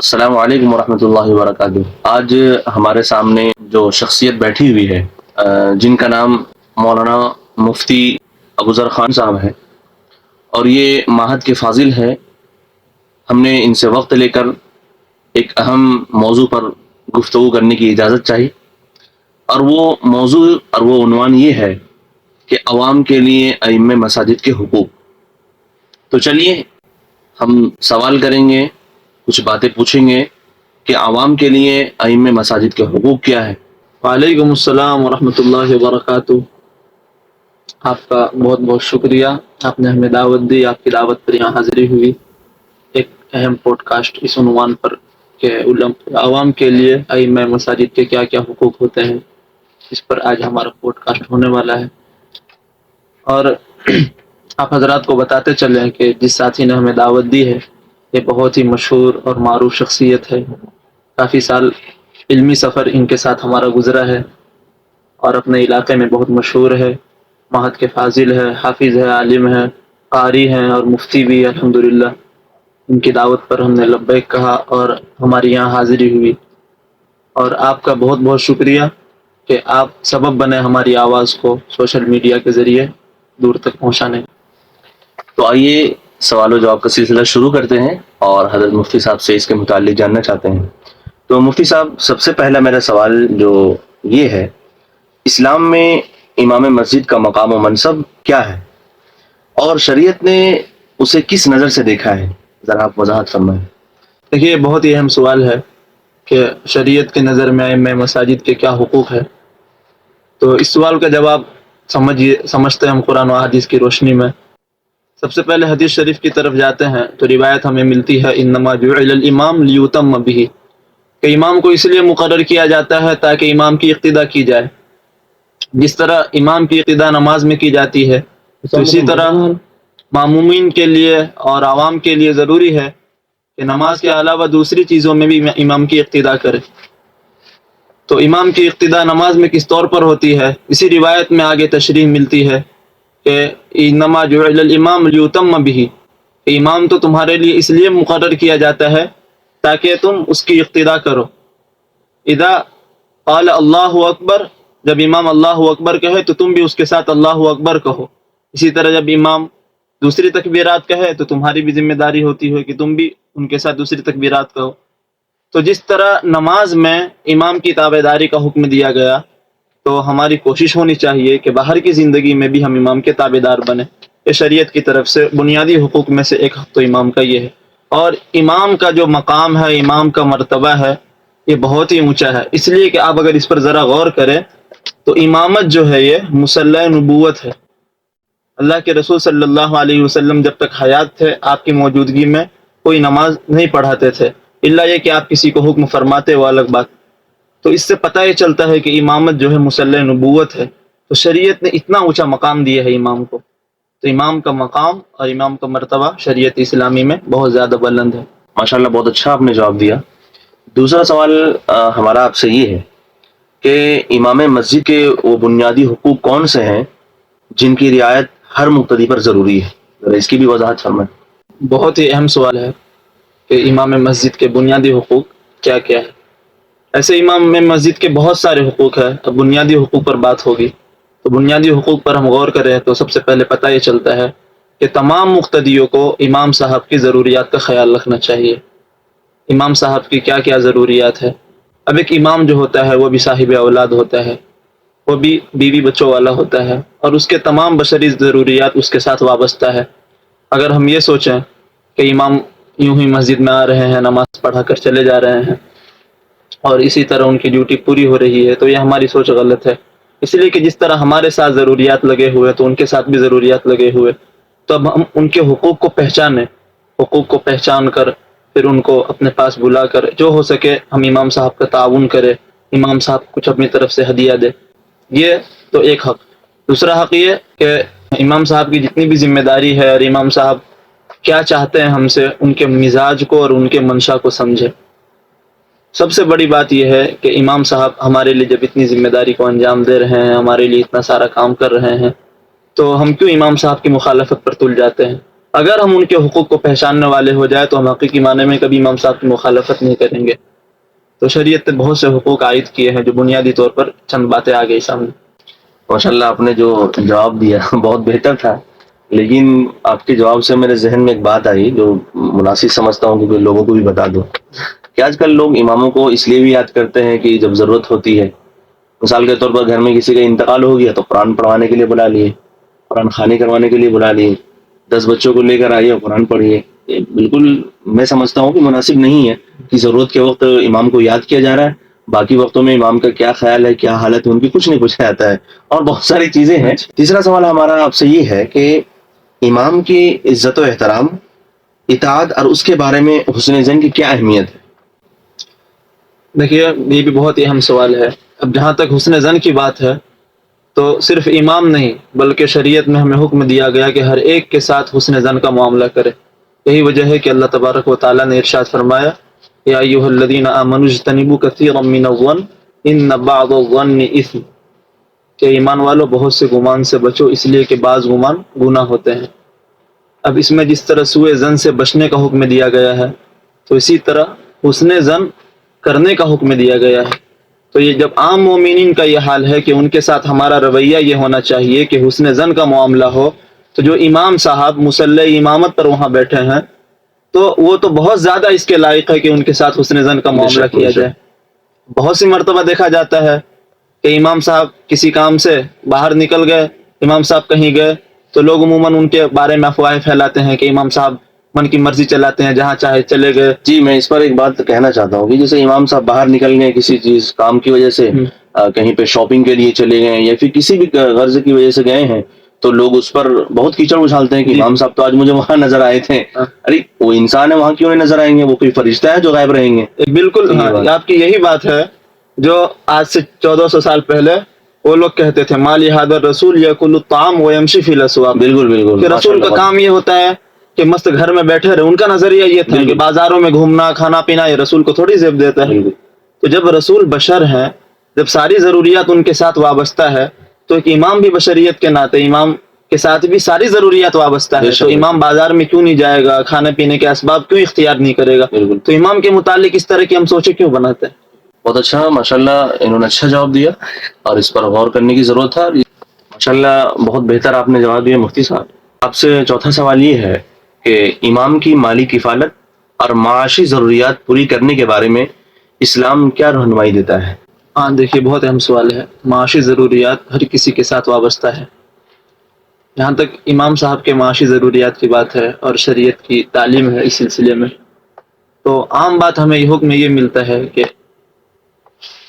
السلام علیکم ورحمۃ اللہ وبرکاتہ۔ آج ہمارے سامنے جو شخصیت بیٹھی ہوئی ہے جن کا نام مولانا مفتی ابوذر خان صاحب ہے اور یہ معہد کے فاضل ہے، ہم نے ان سے وقت لے کر ایک اہم موضوع پر گفتگو کرنے کی اجازت چاہی، اور وہ موضوع اور وہ عنوان یہ ہے کہ عوام کے لیے ائمہ مساجد کے حقوق۔ تو چلیے ہم سوال کریں گے، کچھ باتیں پوچھیں گے کہ عوام کے لیے ائمہ مساجد کے حقوق کیا ہے۔ وعلیکم السلام ورحمۃ اللہ وبرکاتہ۔ آپ کا بہت بہت شکریہ، آپ نے ہمیں دعوت دی، آپ کی دعوت پر یہاں حاضری ہوئی ایک اہم پوڈ کاسٹ اس عنوان پر کہ عوام کے لیے ائمہ مساجد کے کیا کیا حقوق ہوتے ہیں، اس پر آج ہمارا پوڈ کاسٹ ہونے والا ہے۔ اور آپ حضرات کو بتاتے چلیں کہ جس ساتھی نے ہمیں دعوت دی ہے یہ بہت ہی مشہور اور معروف شخصیت ہے، کافی سال علمی سفر ان کے ساتھ ہمارا گزرا ہے اور اپنے علاقے میں بہت مشہور ہے، معہد کے فاضل ہے، حافظ ہے، عالم ہے، قاری ہیں اور مفتی بھی الحمدللہ۔ ان کی دعوت پر ہم نے لبیک کہا اور ہماری یہاں حاضری ہوئی، اور آپ کا بہت بہت شکریہ کہ آپ سبب بنے ہماری آواز کو سوشل میڈیا کے ذریعے دور تک پہنچانے۔ تو آئیے سوال و جواب کا سلسلہ شروع کرتے ہیں اور حضرت مفتی صاحب سے اس کے متعلق جاننا چاہتے ہیں۔ تو مفتی صاحب، سب سے پہلا میرا سوال جو یہ ہے، اسلام میں امام مسجد کا مقام و منصب کیا ہے اور شریعت نے اسے کس نظر سے دیکھا ہے؟ ذرا آپ وضاحت فرمائیں۔ دیکھیے، یہ بہت ہی اہم سوال ہے کہ شریعت کی نظر میں ائمہ مساجد کے کیا حقوق ہے۔ تو اس سوال کا جواب سمجھتے ہیں ہم قرآن و حدیث کی روشنی میں۔ سب سے پہلے حدیث شریف کی طرف جاتے ہیں تو روایت ہمیں ملتی ہے انما جعل الامام لیتم بہ، کہ امام کو اس لیے مقرر کیا جاتا ہے تاکہ امام کی اقتداء کی جائے۔ جس طرح امام کی اقتداء نماز میں کی جاتی ہے تو اسی طرح مامومین کے لیے اور عوام کے لیے ضروری ہے کہ نماز کے علاوہ دوسری چیزوں میں بھی امام کی اقتداء کرے۔ تو امام کی اقتداء نماز میں کس طور پر ہوتی ہے، اسی روایت میں آگے تشریح ملتی ہے کہ انما جعل الامام لیتم بہ، امام تو تمہارے لیے اس لیے مقرر کیا جاتا ہے تاکہ تم اس کی اقتداء کرو۔ اذا قال اللہ اکبر، جب امام اللہ اکبر کہے تو تم بھی اس کے ساتھ اللہ اکبر کہو۔ اسی طرح جب امام دوسری تکبیرات کہے تو تمہاری بھی ذمہ داری ہوتی ہے کہ تم بھی ان کے ساتھ دوسری تکبیرات کہو۔ تو جس طرح نماز میں امام کی تابعداری کا حکم دیا گیا، تو ہماری کوشش ہونی چاہیے کہ باہر کی زندگی میں بھی ہم امام کے تابعدار بنیں۔ یہ شریعت کی طرف سے بنیادی حقوق میں سے ایک حق تو امام کا یہ ہے، اور امام کا جو مقام ہے، امام کا مرتبہ ہے، یہ بہت ہی اونچا ہے۔ اس لیے کہ آپ اگر اس پر ذرا غور کریں تو امامت جو ہے یہ مصلی نبوت ہے۔ اللہ کے رسول صلی اللہ علیہ وسلم جب تک حیات تھے آپ کی موجودگی میں کوئی نماز نہیں پڑھاتے تھے، الا یہ کہ آپ کسی کو حکم فرماتے، وہ الگ بات۔ تو اس سے پتہ یہ چلتا ہے کہ امامت جو ہے مصلی نبوت ہے۔ تو شریعت نے اتنا اونچا مقام دیا ہے امام کو، تو امام کا مقام اور امام کا مرتبہ شریعت اسلامی میں بہت زیادہ بلند ہے۔ ماشاءاللہ، بہت اچھا آپ نے جواب دیا۔ دوسرا سوال ہمارا آپ سے یہ ہے کہ امام مسجد کے وہ بنیادی حقوق کون سے ہیں جن کی رعایت ہر مقتدی پر ضروری ہے؟ ذرا اس کی بھی وضاحت فرمائیں۔ بہت ہی اہم سوال ہے کہ امام مسجد کے بنیادی حقوق کیا کیا ہے۔ ایسے امام مسجد کے بہت سارے حقوق ہیں، اب بنیادی حقوق پر بات ہوگی تو بنیادی حقوق پر ہم غور کریں تو سب سے پہلے پتہ یہ چلتا ہے کہ تمام مقتدیوں کو امام صاحب کی ضروریات کا خیال رکھنا چاہیے۔ امام صاحب کی کیا کیا ضروریات ہے؟ اب ایک امام جو ہوتا ہے وہ بھی صاحب اولاد ہوتا ہے، وہ بھی بیوی بچوں والا ہوتا ہے، اور اس کے تمام بشری ضروریات اس کے ساتھ وابستہ ہے۔ اگر ہم یہ سوچیں کہ امام یوں ہی مسجد میں آ رہے ہیں، نماز پڑھا کر چلے جا رہے ہیں اور اسی طرح ان کی ڈیوٹی پوری ہو رہی ہے، تو یہ ہماری سوچ غلط ہے۔ اس لیے کہ جس طرح ہمارے ساتھ ضروریات لگے ہوئے تو ان کے ساتھ بھی ضروریات لگے ہوئے، تو اب ہم ان کے حقوق کو پہچانیں، حقوق کو پہچان کر پھر ان کو اپنے پاس بلا کر جو ہو سکے ہم امام صاحب کا تعاون کرے، امام صاحب کچھ اپنی طرف سے ہدیہ دے۔ یہ تو ایک حق۔ دوسرا حق یہ کہ امام صاحب کی جتنی بھی ذمہ داری ہے اور امام صاحب کیا چاہتے ہیں ہم سے، ان کے مزاج کو اور ان کے منشا کو سمجھے۔ سب سے بڑی بات یہ ہے کہ امام صاحب ہمارے لیے جب اتنی ذمہ داری کو انجام دے رہے ہیں، ہمارے لیے اتنا سارا کام کر رہے ہیں، تو ہم کیوں امام صاحب کی مخالفت پر تل جاتے ہیں؟ اگر ہم ان کے حقوق کو پہچاننے والے ہو جائے تو ہم حقیقی معنی میں کبھی امام صاحب کی مخالفت نہیں کریں گے. تو شریعت نے بہت سے حقوق عائد کیے ہیں جو بنیادی طور پر چند باتیں آ گئی سامنے. ماشاء اللہ آپ نے جو جواب دیا بہت بہتر تھا، لیکن آپ کے جواب سے میرے ذہن میں ایک بات آئی جو مناسب سمجھتا ہوں کہ لوگوں کو بھی بتا دو کہ آج کل لوگ اماموں کو اس لیے بھی یاد کرتے ہیں کہ جب ضرورت ہوتی ہے، مثال کے طور پر گھر میں کسی کا انتقال ہو گیا تو قرآن پڑھوانے کے لیے بلا لیے، قرآن خوانی کروانے کے لیے بلا لیے، 10 بچوں کو لے کر آئیے اور قرآن پڑھیے. یہ بالکل میں سمجھتا ہوں کہ مناسب نہیں ہے کہ ضرورت کے وقت امام کو یاد کیا جا رہا ہے، باقی وقتوں میں امام کا کیا خیال ہے، کیا حالت ہے ان کی کچھ نہیں پوچھا جاتا ہے، اور بہت ساری چیزیں ہیں. تیسرا سوال ہمارا آپ سے یہ ہے کہ امام کی عزت و احترام، اطاعت اور اس کے بارے میں حسن زن کی کیا اہمیت ہے؟ دیکھیے یہ بھی بہت ہی اہم سوال ہے. اب جہاں تک حسن زن کی بات ہے تو صرف امام نہیں بلکہ شریعت میں ہمیں حکم دیا گیا کہ ہر ایک کے ساتھ حسن زن کا معاملہ کرے. یہی وجہ ہے کہ اللہ تبارک و تعالیٰ نے ارشاد فرمایا یا ایھا الذین آمنوا اجتنبوا کثیرا من الظن ان بعض الظن اثم، کہ ایمان والو بہت سے گمان سے بچو اس لیے کہ بعض گمان گناہ ہوتے ہیں. اب اس میں جس طرح سوء زن سے بچنے کا حکم دیا گیا ہے تو اسی طرح حسن زن کرنے کا حکم دیا گیا ہے. تو یہ جب عام مومنین کا یہ حال ہے کہ ان کے ساتھ ہمارا رویہ یہ ہونا چاہیے کہ حسن زن کا معاملہ ہو، تو جو امام صاحب مصلی امامت پر وہاں بیٹھے ہیں تو وہ تو بہت زیادہ اس کے لائق ہے کہ ان کے ساتھ حسن زن کا معاملہ کیا جائے. بہت سی مرتبہ دیکھا جاتا ہے کہ امام صاحب کسی کام سے باہر نکل گئے، امام صاحب کہیں گئے تو لوگ عموماً ان کے بارے میں افواہیں پھیلاتے ہیں کہ امام صاحب من کی مرضی چلاتے ہیں، جہاں چاہے چلے گئے. جی میں اس پر ایک بات کہنا چاہتا ہوں کہ جیسے امام صاحب باہر نکل گئے کسی چیز کام کی وجہ سے، کہیں پہ شاپنگ کے لیے چلے گئے یا پھر کسی بھی غرض کی وجہ سے گئے ہیں تو لوگ اس پر بہت کیچڑ اچھالتے ہیں کہ امام صاحب تو آج مجھے وہاں نظر آئے تھے. ارے وہ انسان ہے، وہاں کیوں نہیں نظر آئیں گے؟ وہ کوئی فرشتہ ہے جو غائب رہیں گے؟ بالکل آپ کی یہی بات ہے جو آج سے 1400 سال پہلے وہ لوگ کہتے تھے مالی حاضر رسول یاکل الطعام ویمشی فی الاسواق. بالکل بالکل کہ رسول کا کام یہ ہوتا ہے کہ مست گھر میں بیٹھے رہے. ان کا نظریہ یہ تھا کہ بازاروں میں گھومنا کھانا پینا یہ رسول کو تھوڑی زیب دیتا ہے. تو جب رسول بشر ہیں، جب ساری ضروریات ان کے ساتھ وابستہ ہے تو ایک امام بھی بشریت کے ناطے امام کے ساتھ بھی ساری ضروریات وابستہ ہے. تو امام بازار میں کیوں نہیں جائے گا؟ کھانے پینے کے اسباب کیوں اختیار نہیں کرے گا؟ تو امام کے متعلق اس طرح کی ہم سوچیں کیوں بناتے ہیں؟ بہت اچھا، ماشاءاللہ انہوں نے اچھا جواب دیا اور اس پر غور کرنے کی ضرورت تھا. ماشاءاللہ بہت بہتر آپ نے جواب دیا مفتی صاحب. آپ سے چوتھا سوال یہ ہے کہ امام کی مالی کفالت اور معاشی ضروریات پوری کرنے کے بارے میں اسلام کیا رہنمائی دیتا ہے؟ ہاں دیکھیے بہت اہم سوال ہے. معاشی ضروریات ہر کسی کے ساتھ وابستہ ہے. جہاں تک امام صاحب کے معاشی ضروریات کی بات ہے اور شریعت کی تعلیم ہے اس سلسلے میں، تو عام بات ہمیں یہ حکم یہ ملتا ہے کہ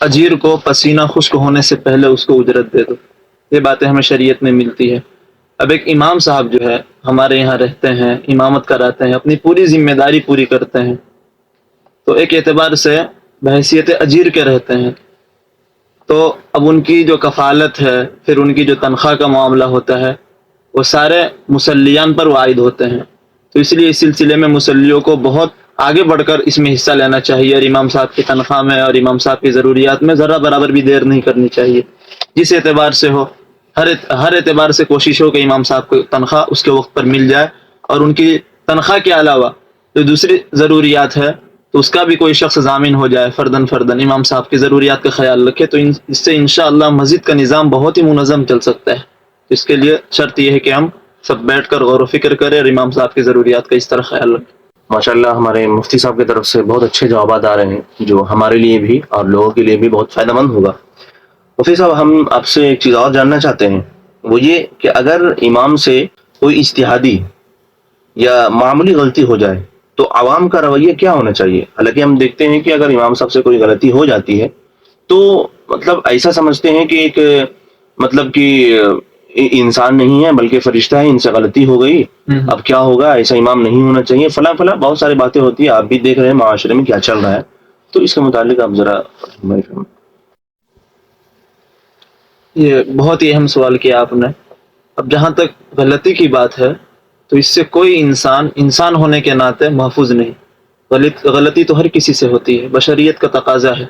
اجیر کو پسینہ خشک ہونے سے پہلے اس کو اجرت دے دو. یہ باتیں ہمیں شریعت میں ملتی ہے. اب ایک امام صاحب جو ہے ہمارے یہاں رہتے ہیں، امامت کراتے ہیں، اپنی پوری ذمہ داری پوری کرتے ہیں، تو ایک اعتبار سے بحیثیت اجیر کے رہتے ہیں. تو اب ان کی جو کفالت ہے، پھر ان کی جو تنخواہ کا معاملہ ہوتا ہے، وہ سارے مسلیان پر عائد ہوتے ہیں. تو اس لیے اس سلسلے میں مسلیوں کو بہت آگے بڑھ کر اس میں حصہ لینا چاہیے اور امام صاحب کی تنخواہ میں اور امام صاحب کی ضروریات میں ذرا برابر بھی دیر نہیں کرنی چاہیے. جس اعتبار سے ہو، ہر اعتبار سے کوشش ہو کہ امام صاحب کو تنخواہ اس کے وقت پر مل جائے، اور ان کی تنخواہ کے علاوہ جو دوسری ضروریات ہے تو اس کا بھی کوئی شخص ضامن ہو جائے، فردن امام صاحب کی ضروریات کا خیال رکھے. تو اس سے انشاءاللہ مسجد کا نظام بہت ہی منظم چل سکتا ہے. اس کے لیے شرط یہ ہے کہ ہم سب بیٹھ کر غور و فکر کریں اور امام صاحب کی ضروریات کا اس طرح خیال رکھیں. ماشاءاللہ ہمارے مفتی صاحب کی طرف سے بہت اچھے جوابات آ رہے ہیں جو ہمارے لیے بھی اور لوگوں کے لیے بھی بہت فائدہ مند ہوگا. مفتی صاحب ہم آپ سے ایک چیز اور جاننا چاہتے ہیں، وہ یہ کہ اگر امام سے کوئی اجتہادی یا معمولی غلطی ہو جائے تو عوام کا رویہ کیا ہونا چاہیے؟ حالانکہ ہم دیکھتے ہیں کہ اگر امام صاحب سے کوئی غلطی ہو جاتی ہے تو مطلب ایسا سمجھتے ہیں کہ ایک مطلب کہ انسان نہیں ہے بلکہ فرشتہ ہے، ان سے غلطی ہو گئی، اب کیا ہوگا، ایسا امام نہیں ہونا چاہیے، فلاں فلاں بہت ساری باتیں ہوتی ہیں. آپ بھی دیکھ رہے ہیں معاشرے میں کیا چل رہا ہے، تو اس کے متعلق آپ ذرا یہ بہت ہی اہم سوال کیا آپ نے. اب جہاں تک غلطی کی بات ہے تو اس سے کوئی انسان ہونے کے ناطے محفوظ نہیں. غلطی تو ہر کسی سے ہوتی ہے، بشریت کا تقاضا ہے.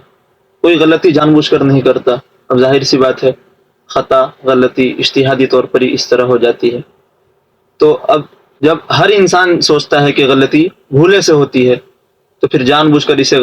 کوئی غلطی جان بوجھ کر نہیں کرتا. اب ظاہر سی بات ہے خطا غلطی اجتہادی طور پر ہی اس طرح ہو جاتی ہے. تو اب جب ہر انسان سوچتا ہے کہ غلطی بھولے سے ہوتی ہے تو پھر جان بوجھ کر اسے